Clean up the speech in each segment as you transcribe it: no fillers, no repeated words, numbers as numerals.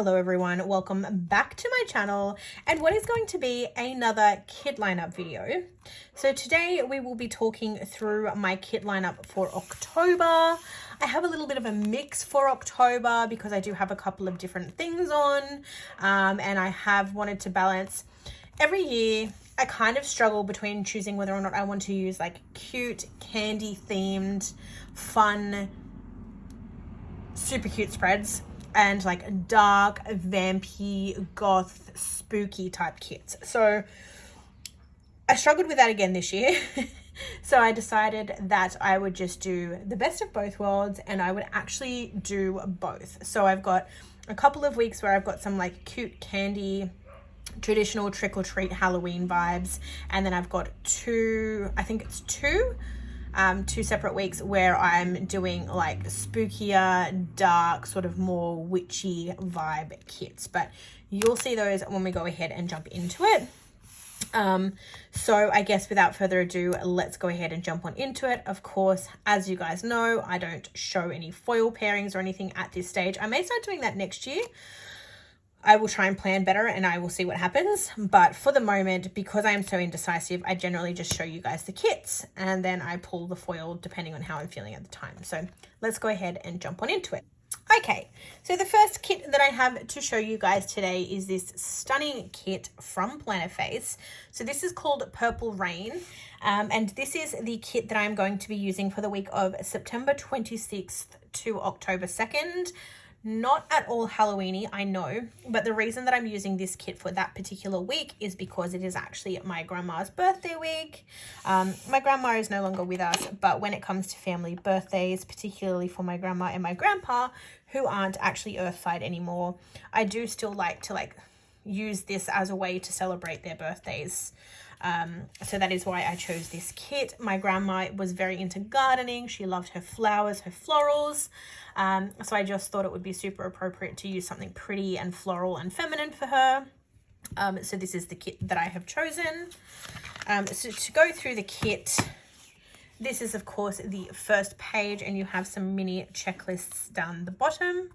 Hello everyone, welcome back to my channel and what is going to be another kit lineup video. So today we will be talking through my kit lineup for October. I have a little bit of a mix for October because I do have a couple of different things on and I have wanted to balance. Every year I kind of struggle between choosing whether or not I want to use like cute, candy themed, fun, super cute spreads and like dark, vampy, goth, spooky type kits. So I struggled with that again this year. So I decided that I would just do the best of both worlds and I would actually do both. So I've got a couple of weeks where I've got some like cute candy, traditional trick-or-treat Halloween vibes, and then I've got two separate weeks where I'm doing like spookier, dark, sort of more witchy vibe kits, but you'll see those when we go ahead and jump into it. So I guess without further ado, let's go ahead and jump on into it. Of course, as you guys know, I don't show any foil pairings or anything at this stage. I may start doing that next year. I will try and plan better and I will see what happens. But for the moment, because I am so indecisive, I generally just show you guys the kits and then I pull the foil depending on how I'm feeling at the time. So let's go ahead and jump on into it. Okay, so the first kit that I have to show you guys today is this stunning kit from Plannerface. So this is called Purple Rain, and this is the kit that I'm going to be using for the week of September 26th to October 2nd. Not at all Halloweeny, I know, but the reason that I'm using this kit for that particular week is because it is actually my grandma's birthday week. My grandma is no longer with us, but when it comes to family birthdays, particularly for my grandma and my grandpa, who aren't actually earthside anymore, I do still like to use this as a way to celebrate their birthdays. So that is why I chose this kit. My grandma was very into gardening. She loved her flowers, her florals. So I just thought it would be super appropriate to use something pretty and floral and feminine for her. So this is the kit that I have chosen. So to go through the kit, this is of course the first page and you have some mini checklists down the bottom.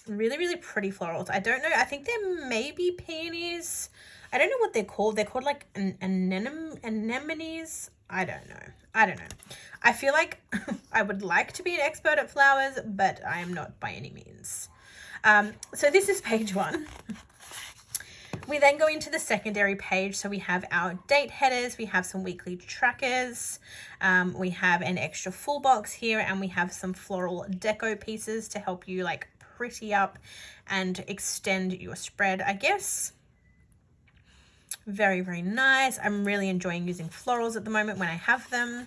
Really, really pretty florals. I don't know. I think they're maybe peonies. I don't know what they're called. They're called like anemones. I don't know. I feel like I would like to be an expert at flowers, but I am not by any means. So this is page 1. We then go into the secondary page. So we have our date headers. We have some weekly trackers. We have an extra full box here and we have some floral deco pieces to help you like pretty up and extend your spread, I guess. Very, very nice. I'm really enjoying using florals at the moment when I have them.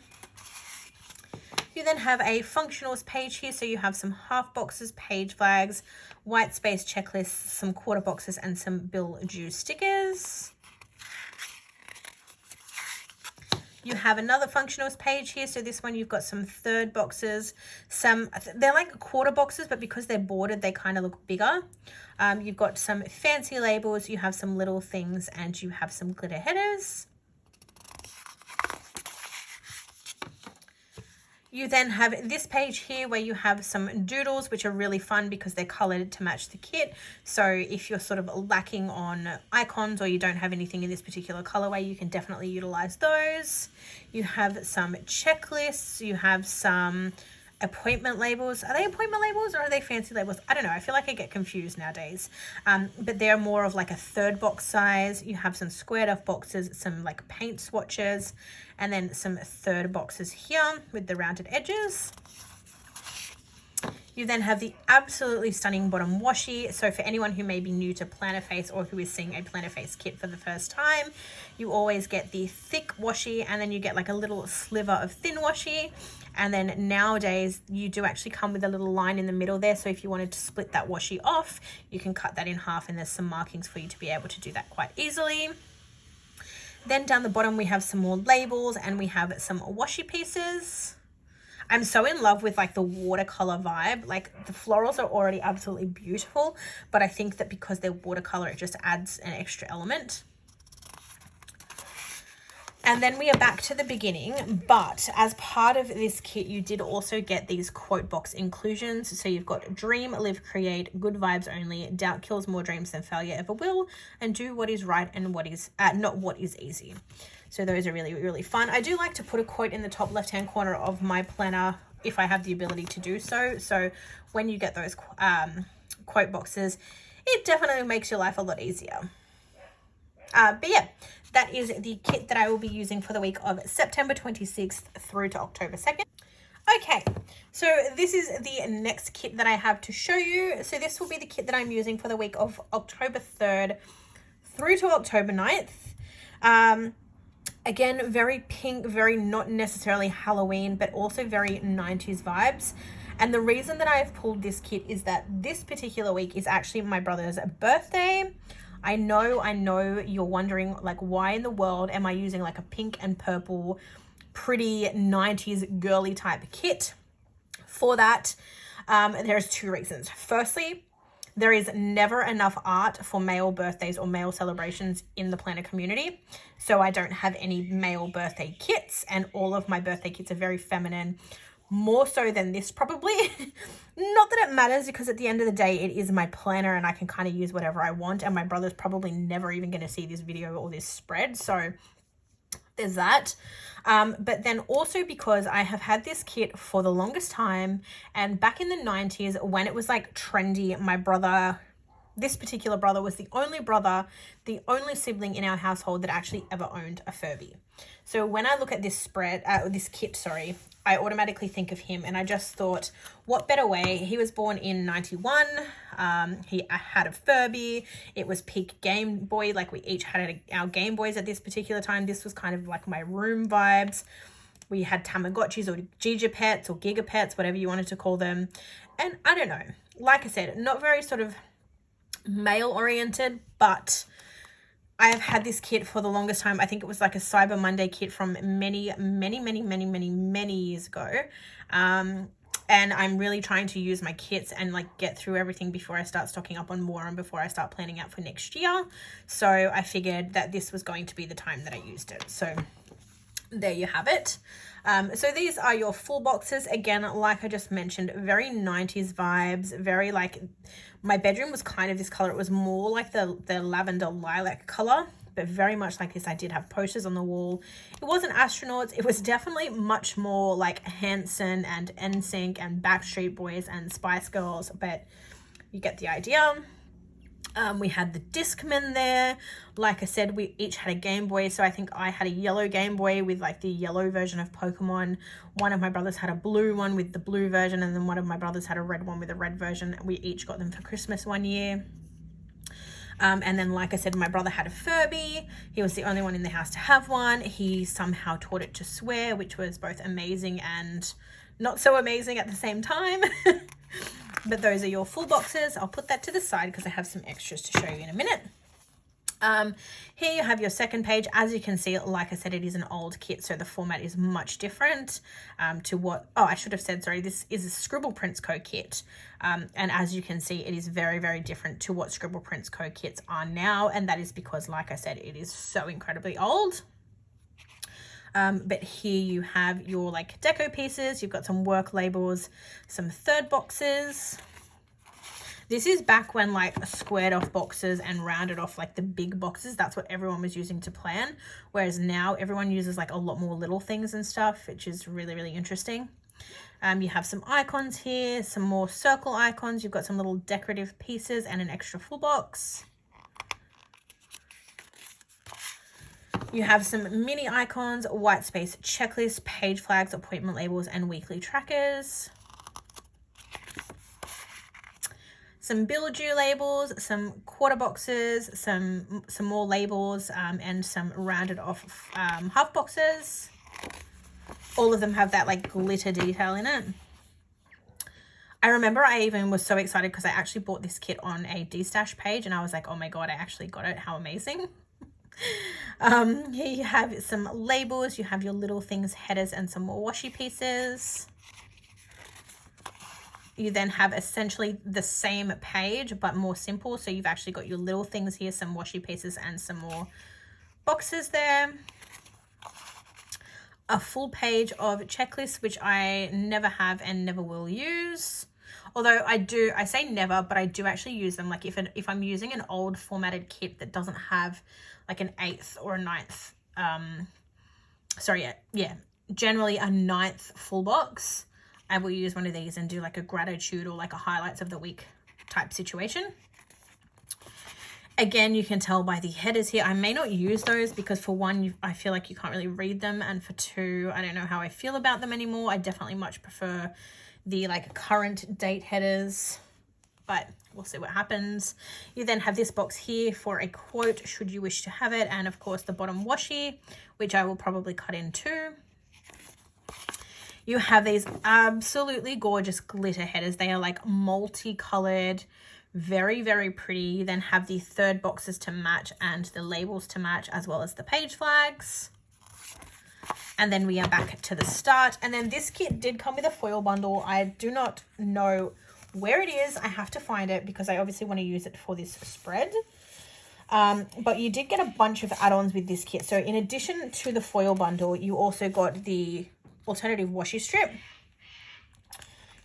You then have a functionals page here. So you have some half boxes, page flags, white space checklists, some quarter boxes, and some bill due stickers. You have another functionals page here. So this one, you've got some third boxes. They're like quarter boxes, but because they're bordered, they kind of look bigger. You've got some fancy labels. You have some little things and you have some glitter headers. You then have this page here where you have some doodles, which are really fun because they're colored to match the kit. So if you're sort of lacking on icons or you don't have anything in this particular colorway, you can definitely utilize those. You have some checklists. You have some appointment labels. Are they appointment labels or are they fancy labels? I don't know. I feel like I get confused nowadays. But they're more of like a third box size. You have some squared off boxes, some like paint swatches, and then some third boxes here with the rounded edges. You then have the absolutely stunning bottom washi. So for anyone who may be new to Plannerface or who is seeing a Plannerface kit for the first time, you always get the thick washi and then you get like a little sliver of thin washi. And then nowadays you do actually come with a little line in the middle there. So if you wanted to split that washi off, you can cut that in half and there's some markings for you to be able to do that quite easily. Then down the bottom, we have some more labels and we have some washi pieces. I'm so in love with like the watercolor vibe. Like the florals are already absolutely beautiful, but I think that because they're watercolor, it just adds an extra element. And then we are back to the beginning, but as part of this kit, you did also get these quote box inclusions. So you've got dream, live, create, good vibes only, doubt kills more dreams than failure ever will, and do what is right and what is not what is easy. So those are really, really fun. I do like to put a quote in the top left-hand corner of my planner if I have the ability to do so. So when you get those quote boxes, it definitely makes your life a lot easier. But yeah, that is the kit that I will be using for the week of September 26th through to October 2nd. Okay, so this is the next kit that I have to show you. So this will be the kit that I'm using for the week of October 3rd through to October 9th. Again, very pink, very not necessarily Halloween, but also very 90s vibes. And the reason that I have pulled this kit is that this particular week is actually my brother's birthday. I know you're wondering, like, why in the world am I using like a pink and purple pretty 90s girly type kit? For that, there's two reasons. Firstly, there is never enough art for male birthdays or male celebrations in the planner community. So I don't have any male birthday kits, and all of my birthday kits are very feminine, more so than this probably. Not that it matters, because at the end of the day, it is my planner and I can kind of use whatever I want. And my brother's probably never even going to see this video or this spread. So there's that. But then also because I have had this kit for the longest time, and back in the 90s when it was like trendy, my brother, this particular brother, was the only sibling in our household that actually ever owned a Furby. So when I look at this kit, I automatically think of him, and I just thought, what better way? He was born in 91. He had a Furby. It was peak Game Boy. Like, we each had our Game Boys at this particular time. This was kind of like my room vibes. We had Tamagotchis or Gigapets or Gigapets, whatever you wanted to call them. And I don't know, like I said, not very sort of male oriented, but I have had this kit for the longest time. I think it was like a Cyber Monday kit from many years ago. And I'm really trying to use my kits and like get through everything before I start stocking up on more and before I start planning out for next year. So I figured that this was going to be the time that I used it. So there you have it. So these are your full boxes. Again, like I just mentioned, very 90s vibes, very like, my bedroom was kind of this color. It was more like the lavender lilac color, but very much like this. I did have posters on the wall. It wasn't astronauts. It was definitely much more like Hanson and NSYNC and Backstreet Boys and Spice Girls, but you get the idea. We had the Discman there. Like I said, we each had a Game Boy. So I think I had a yellow Game Boy with like the yellow version of Pokemon. One of my brothers had a blue one with the blue version. And then one of my brothers had a red one with a red version. We each got them for Christmas one year. And then, like I said, my brother had a Furby. He was the only one in the house to have one. He somehow taught it to swear, which was both amazing and not so amazing at the same time. But those are your full boxes. I'll put that to the side because I have some extras to show you in a minute. Here you have your second page. As you can see, like I said, it is an old kit, so the format is much different to what, I should have said, sorry, this is a Scribble Prints Co kit. And as you can see, it is very, very different to what Scribble Prints Co kits are now. And that is because, like I said, it is so incredibly old. But here you have your like deco pieces. You've got some work labels, some third boxes. This is back when like squared off boxes and rounded off like the big boxes, that's what everyone was using to plan. Whereas now everyone uses like a lot more little things and stuff, which is really, really interesting. You have some icons here, some more circle icons. You've got some little decorative pieces and an extra full box. You have some mini icons, white space checklist, page flags, appointment labels, and weekly trackers. Some bill due labels, some quarter boxes, some more labels, and some rounded off half boxes. All of them have that like glitter detail in it. I remember I even was so excited because I actually bought this kit on a D-Stash page and I was like, oh my God, I actually got it. How amazing. Here you have some labels. You have your little things, headers, and some more washi pieces. You then have essentially the same page but more simple. So you've actually got your little things here, some washi pieces and some more boxes there. a full page of checklists, which I never have and never will use. Although I say never, but I do actually use them. Like if I'm using an old formatted kit that doesn't have like an 8th or a 9th, generally a 9th full box, I will use one of these and do like a gratitude or like a highlights of the week type situation. Again, you can tell by the headers here, I may not use those because for one, I feel like you can't really read them. And for two, I don't know how I feel about them anymore. I definitely much prefer the like current date headers, but we'll see what happens. You then have this box here for a quote, should you wish to have it. And of course the bottom washi, which I will probably cut in two. You have these absolutely gorgeous glitter headers. They are like multicolored, very, very pretty. You then have the third boxes to match and the labels to match, as well as the page flags. And then we are back to the start. And then this kit did come with a foil bundle. I do not know where it is. I have to find it because I obviously want to use it for this spread. But you did get a bunch of add-ons with this kit. So in addition to the foil bundle, you also got the alternative washi strip.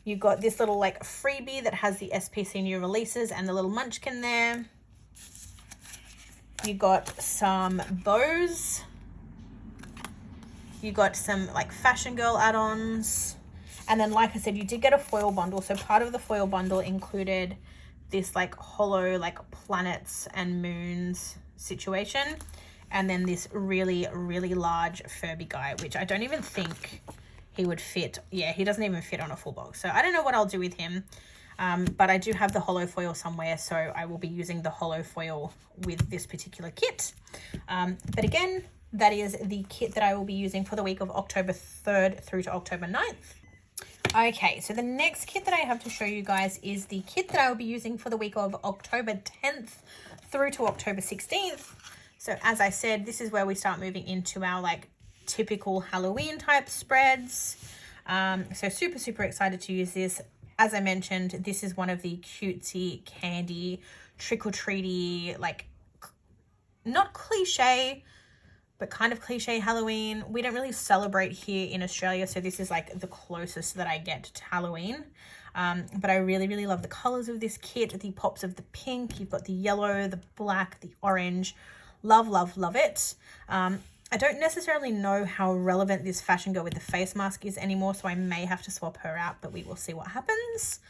You got this little like freebie that has the SPC new releases and the little munchkin there. You got some bows. You got some like fashion girl add-ons. And then like I said, you did get a foil bundle. So part of the foil bundle included this like hollow like planets and moons situation. And then this really, really large Furby guy, which I don't even think he would fit. Yeah, he doesn't even fit on a full box. So I don't know what I'll do with him. But I do have the hollow foil somewhere. So I will be using the hollow foil with this particular kit. But again, that is the kit that I will be using for the week of October 3rd through to October 9th. Okay, so the next kit that I have to show you guys is the kit that I will be using for the week of October 10th through to October 16th. So as I said, this is where we start moving into our like typical Halloween type spreads. So super, super excited to use this. As I mentioned, this is one of the cutesy candy trick-or-treaty, like not cliche, but kind of cliche Halloween. We don't really celebrate here in Australia, so this is like the closest that I get to Halloween. But I really, really love the colors of this kit, the pops of the pink. You've got the yellow, the black, the orange. Love, love, love it. I don't necessarily know how relevant this fashion girl with the face mask is anymore, so I may have to swap her out, but we will see what happens.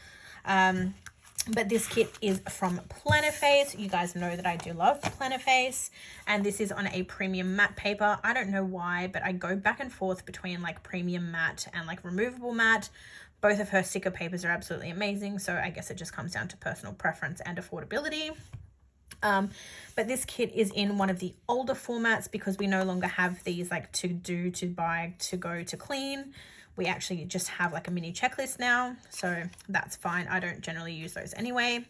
But this kit is from Plannerface. You guys know that I do love Plannerface, and this is on a premium matte paper. I don't know why, but I go back and forth between like premium matte and like removable matte. Both of her sticker papers are absolutely amazing, so I guess it just comes down to personal preference and affordability. But this kit is in one of the older formats because we no longer have these like to do, to buy, to go, to clean. We actually just have like a mini checklist now, so that's fine. I don't generally use those anyway.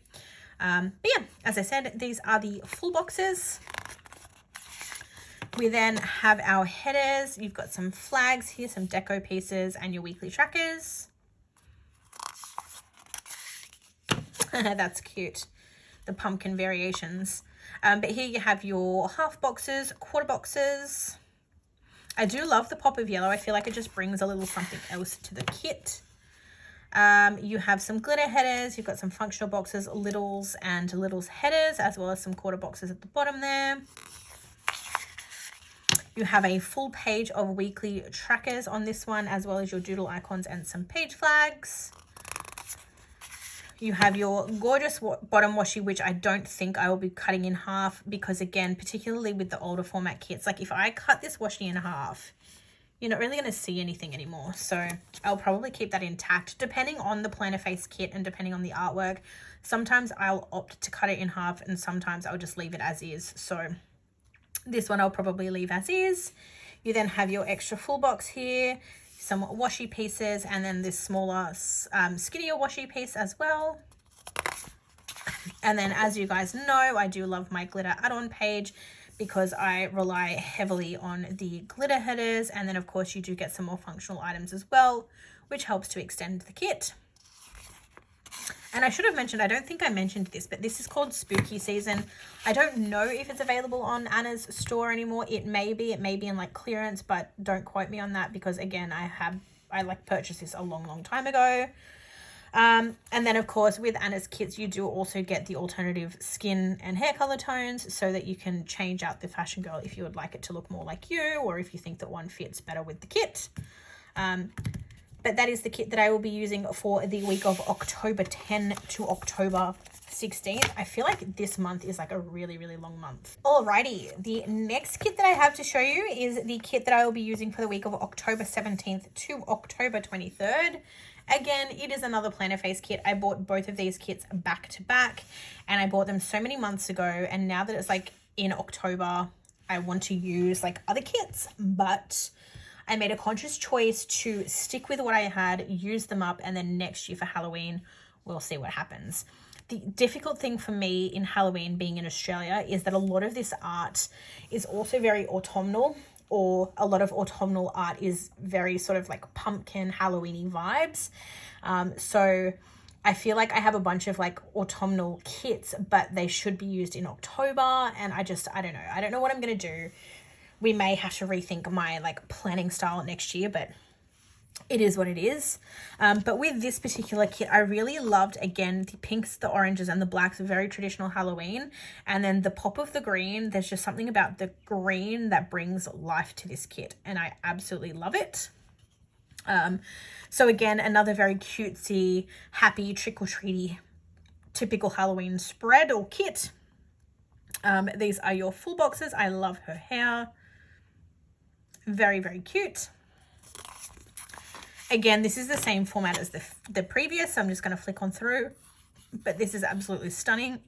But yeah, as I said, these are the full boxes. We then have our headers. You've got some flags here, some deco pieces, and your weekly trackers. That's cute. The pumpkin variations. But here you have your half boxes, quarter boxes. I do love the pop of yellow. I feel like it just brings a little something else to the kit. You have some glitter headers. You've got some functional boxes, littles and littles headers, as well as some quarter boxes at the bottom there. You have a full page of weekly trackers on this one, as well as your doodle icons and some page flags. You have your gorgeous bottom washi, which I don't think I will be cutting in half because, again, particularly with the older format kits, like if I cut this washi in half, you're not really going to see anything anymore. So I'll probably keep that intact depending on the Plannerface kit and depending on the artwork. Sometimes I'll opt to cut it in half and sometimes I'll just leave it as is. So this one I'll probably leave as is. You then have your extra full box here, some washi pieces, and then this smaller skinnier washi piece as well. And then, as you guys know, I do love my glitter add-on page because I rely heavily on the glitter headers, and then of course you do get some more functional items as well, which helps to extend the kit. And I should have mentioned, I don't think I mentioned this, but this is called Spooky Season. I don't know if it's available on Anna's store anymore. It may be in like clearance, but don't quote me on that because again, I like purchased this a long time ago. And then of course with Anna's kits, you do also get the alternative skin and hair color tones so that you can change out the fashion girl if you would like it to look more like you, or if you think that one fits better with the kit. But that is the kit that I will be using for the week of October 10 to October 16th. I feel like this month is like a really long month. Alrighty, the next kit that I have to show you is the kit that I will be using for the week of October 17th to October 23rd. Again, it is another planner face kit. I bought both of these kits back to back and I bought them so many months ago. And now that it's like in October, I want to use like other kits, but I made a conscious choice to stick with what I had, use them up, and then next year for Halloween, we'll see what happens. The difficult thing for me in Halloween being in Australia is that a lot of this art is also very autumnal, or a lot of autumnal art is very sort of like pumpkin Halloween-y vibes. So I feel like I have a bunch of like autumnal kits, but they should be used in October. And I don't know. I don't know what I'm going to do. We may have to rethink my like planning style next year, but it is what it is. But with this particular kit, I really loved, again, the pinks, the oranges, and the blacks, very traditional Halloween. And then the pop of the green, there's just something about the green that brings life to this kit. And I absolutely love it. So again, another very cutesy, happy, trick-or-treaty, typical Halloween spread or kit. These are your full boxes. I love her hair. Very cute. Again, this is the same format as the previous, so I'm just going to flick on through, but this is absolutely stunning.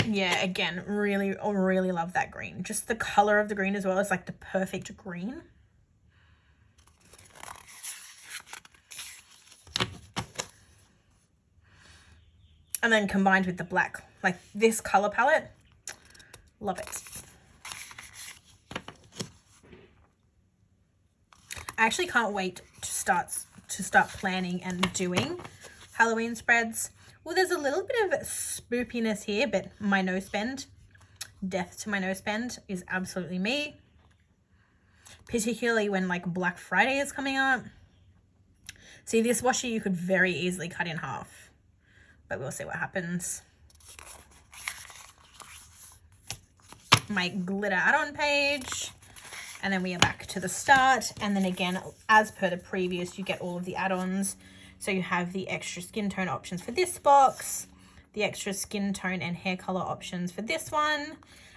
Yeah, again, really love that green. Just the color of the green as well. It's like the perfect green. And then combined with the black, like this color palette, love it. I actually can't wait to start planning and doing Halloween spreads. Well, there's a little bit of spoopiness here, but my nose bend, death to my nose bend, is absolutely me. Particularly when like Black Friday is coming up. See, this washi you could very easily cut in half, but we'll see what happens. My glitter add-on page. And then we are back to the start. And then again, as per the previous, you get all of the add-ons. So you have the extra skin tone options for this box, the extra skin tone and hair color options for this one,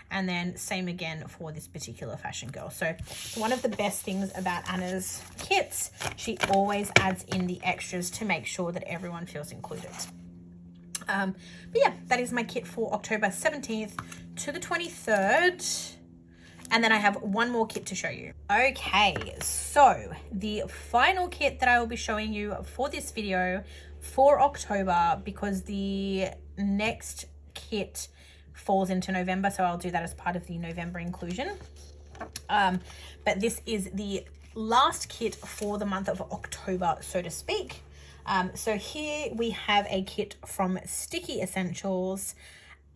and then same again for this particular fashion girl. So one of the best things about Anna's kits, she always adds in the extras to make sure that everyone feels included. But yeah, that is my kit for October 17th to the 23rd. And then I have one more kit to show you. Okay, so the final kit that I will be showing you for this video for October, because the next kit falls into November, so I'll do that as part of the November inclusion. But this is the last kit for the month of October, so to speak. So here we have a kit from Sticky Essentials.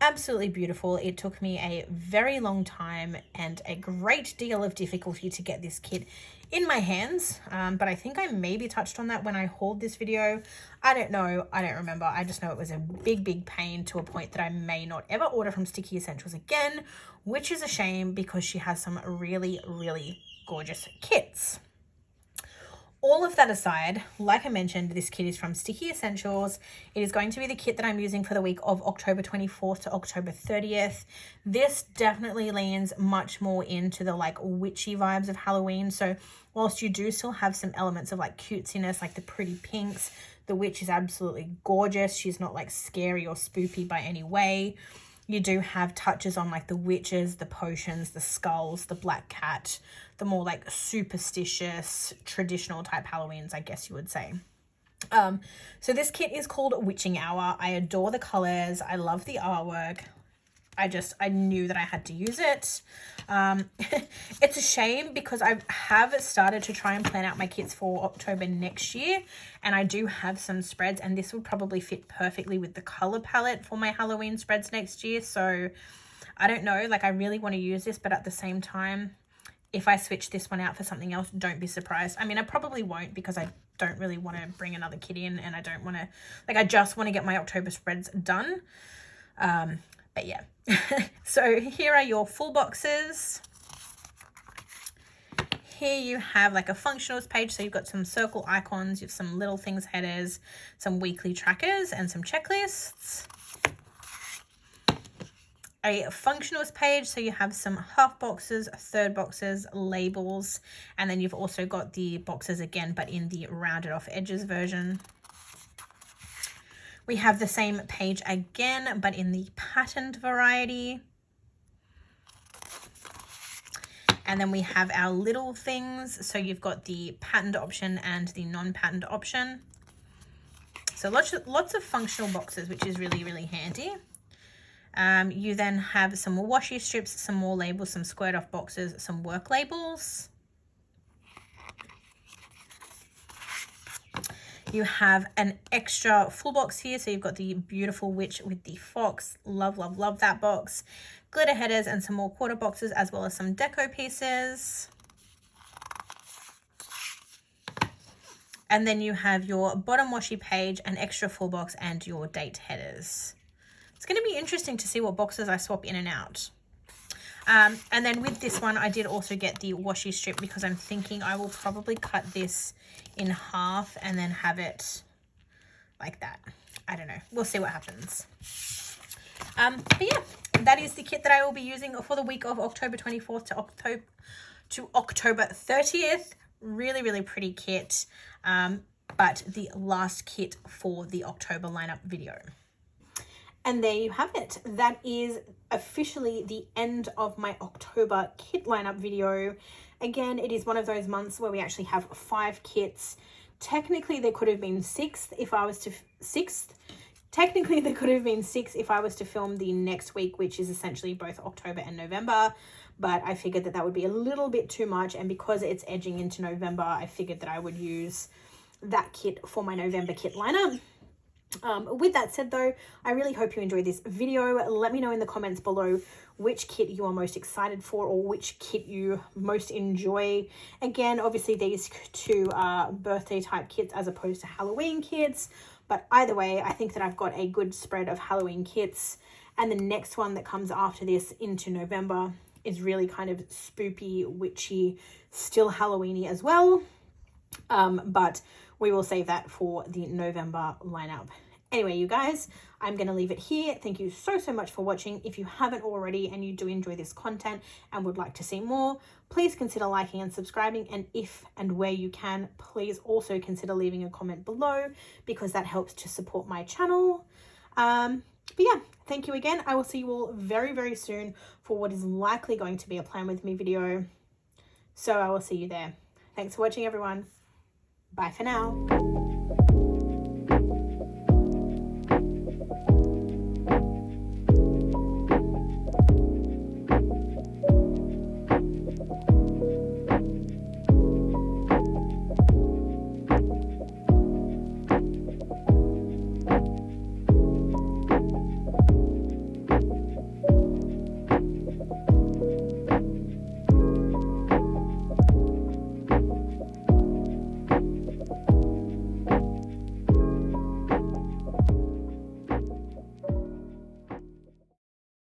Absolutely beautiful. It took me a very long time and a great deal of difficulty to get this kit in my hands, but I think I maybe touched on that when I hauled this video. I don't know, I don't remember. I just know it was a big pain to a point that I may not ever order from Sticky Essentials again, which is a shame because she has some really gorgeous kits. All of that aside, like I mentioned, this kit is from Sticky Essentials. It is going to be the kit that I'm using for the week of October 24th to October 30th. This definitely leans much more into the like witchy vibes of Halloween. So whilst you do still have some elements of like cutesiness, like the pretty pinks, the witch is absolutely gorgeous. She's not like scary or spoopy by any way. You do have touches on like the witches, the potions, the skulls, the black cat, the more like superstitious, traditional type Halloweens, I guess you would say. So this kit is called Witching Hour. I adore the colors. I love the artwork. I knew that I had to use it. It's a shame because I have started to try and plan out my kits for October next year, and I do have some spreads, and this would probably fit perfectly with the color palette for my Halloween spreads next year. So I don't know, like I really want to use this, but at the same time, if I switch this one out for something else, don't be surprised. I mean, I probably won't because I don't really want to bring another kit in, and I don't want to, like, I just want to get my October spreads done. But yeah, so here are your full boxes. Here you have like a functionals page. So you've got some circle icons, you have some little things headers, some weekly trackers, and some checklists. A functionals page, so you have some half boxes, third boxes, labels, and then you've also got the boxes again, but in the rounded off edges version. We have the same page again, but in the patterned variety. And then we have our little things. So you've got the patterned option and the non-patterned option. So lots of functional boxes, which is really, really handy. You then have some more washi strips, some more labels, some squared off boxes, some work labels. You have an extra full box here. So you've got the beautiful witch with the fox. Love, love, love that box. Glitter headers and some more quarter boxes, as well as some deco pieces. And then you have your bottom washi page, an extra full box, and your date headers. It's going to be interesting to see what boxes I swap in and out. And then with this one, I did also get the washi strip because I'm thinking I will probably cut this in half and then have like that. I don't know. We'll see what happens. But yeah, that is the kit that I will be using for the week of October 24th to October 30th. Really, really pretty kit. But the last kit for the October lineup video. And there you have it. That is officially the end of my October kit lineup video. Again, it is one of those months where we actually have 5 kits. Technically, there could have been 6 if I was to... Technically, there could have been 6 if I was to film the next week, which is essentially both October and November. But I figured that that would be a little bit too much. And because it's edging into November, I figured that I would use that kit for my November kit lineup. With that said though, I really hope you enjoyed this video. Let me know in the comments below which kit you are most excited for or which kit you most enjoy. Again, obviously these 2 are birthday type kits as opposed to Halloween kits, but either way, I think that I've got a good spread of Halloween kits, and the next one that comes after this into November is really kind of spoopy, witchy, still Halloweeny as well. But we will save that for the November lineup. Anyway, you guys, I'm going to leave it here. Thank you so much for watching. If you haven't already and you do enjoy this content and would like to see more, please consider liking and subscribing. And if and where you can, please also consider leaving a comment below because that helps to support my channel. But yeah, thank you again. I will see you all very, very soon for what is likely going to be a plan with me video. So I will see you there. Thanks for watching, everyone. Bye for now.